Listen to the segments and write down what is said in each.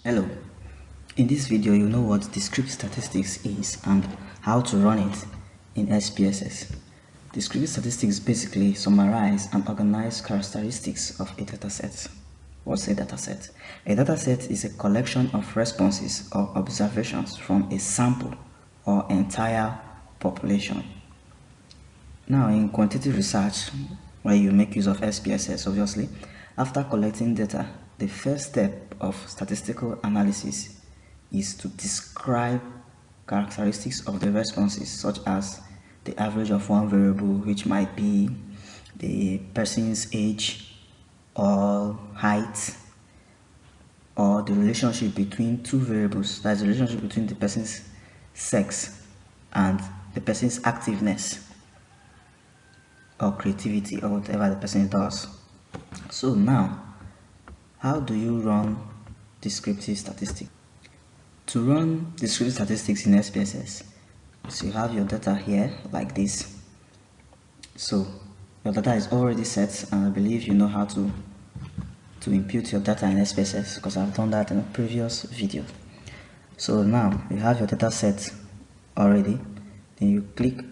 Hello, in this video you know what descriptive statistics is and how to run it in SPSS. Descriptive statistics basically summarize and organize characteristics of a dataset. What's a dataset? A dataset is a collection of responses or observations from a sample or entire population. Now, in quantitative research, where you make use of SPSS, obviously, after collecting data, the first step of statistical analysis is to describe characteristics of the responses, such as the average of one variable, which might be the person's age or height, or the relationship between two variables, that's the relationship between the person's sex and the person's activeness or creativity or whatever the person does. So now, how do you run descriptive statistics? To run descriptive statistics in SPSS, so you have your data here like this. So your data is already set, and I believe you know how to input your data in SPSS because I've done that in a previous video. So now you have your data set already, then you click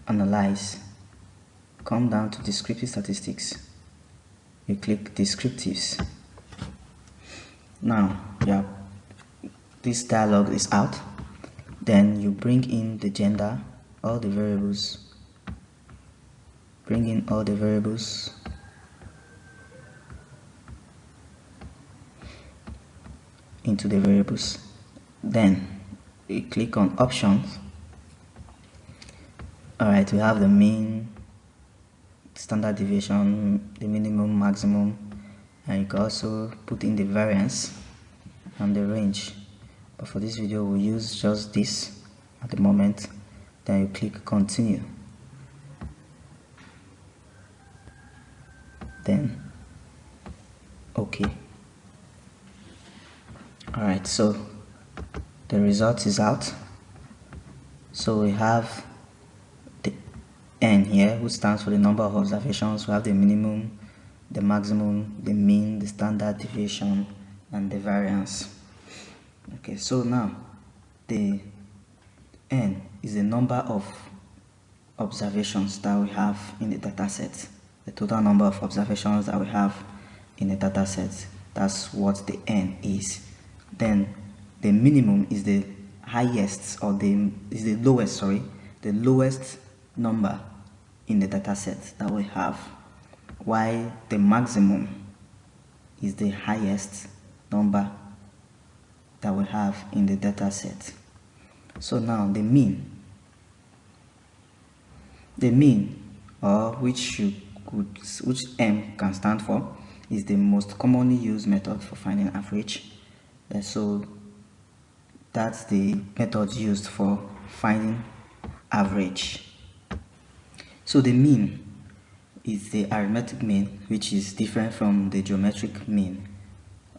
Analyze, come down to Descriptive Statistics, you click Descriptives. Now this dialog is out, then you bring in the gender, all the variables, bring in all the variables, into the variables, then you click on Options. Alright, we have the mean, standard deviation, the minimum, maximum, and you can also put in the variance and the range, but for this video we'll use just this at the moment. Then you click Continue, then OK. Alright, so the result is out. So we have the N here, which stands for the number of observations. We have the minimum, the maximum, the mean, the standard deviation, and the variance. Okay, so now the N is the number of observations that we have in the data set, the total number of observations that we have in the data set. That's what the N is. Then the minimum is the highest, or the lowest number in the data set that we have, while the maximum is the highest number that we have in the data set. So now the mean, or which M can stand for, is the most commonly used method for finding average. So that's the method used for finding average. So the mean is the arithmetic mean, which is different from the geometric mean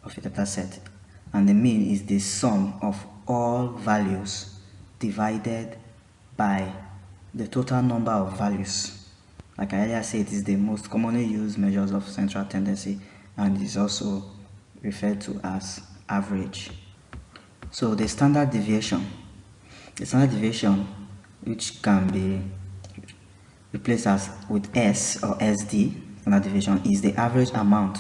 of a data set, and the mean is the sum of all values divided by the total number of values. Like I earlier said, it is the most commonly used measures of central tendency and is also referred to as average. So the standard deviation, which can be replaced with S or SD, standard deviation, is the average amount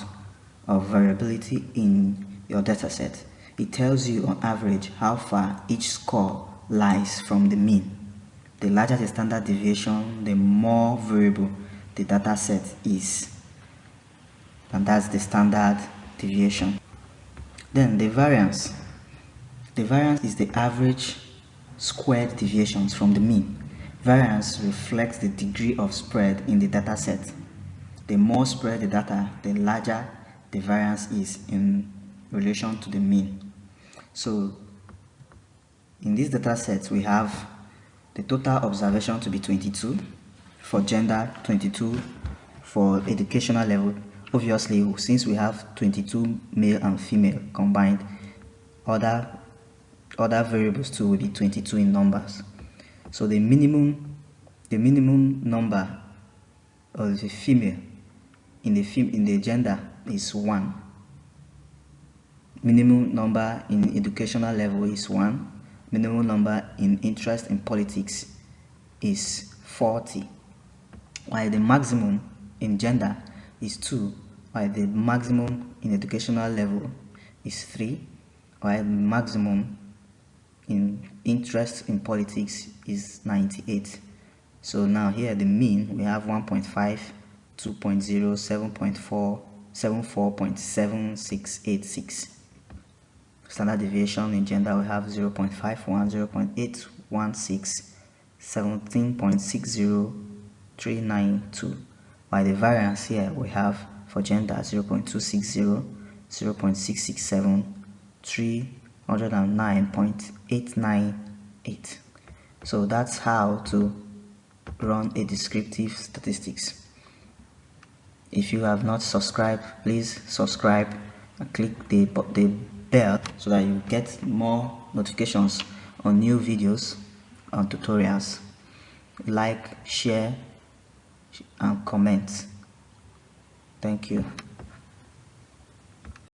of variability in your dataset. It tells you on average how far each score lies from the mean. The larger the standard deviation, the more variable the dataset is, and that's the standard deviation. Then the variance. The variance is the average squared deviations from the mean. Variance reflects the degree of spread in the data set. The more spread the data, the larger the variance is in relation to the mean. So in this data set, we have the total observation to be 22 for gender, 22 for educational level. Obviously, since we have 22 male and female combined, other variables too will be 22 in numbers. So the minimum number of the female in the gender is 1, minimum number in educational level is 1, minimum number in interest in politics is 40, while the maximum in gender is 2, while the maximum in educational level is 3, while the maximum in interest in politics is 98. So now here the mean we have 1.5, 2.0, 7.4, 74.7686. Standard deviation in gender we have 0.51, 0.816, 17.60392. While the variance here we have for gender 0.260, 0.667, 309.898. So that's how to run a descriptive statistics. If you have not subscribed, please subscribe and click the bell so that you get more notifications on new videos and tutorials. Like, share and comment. Thank you.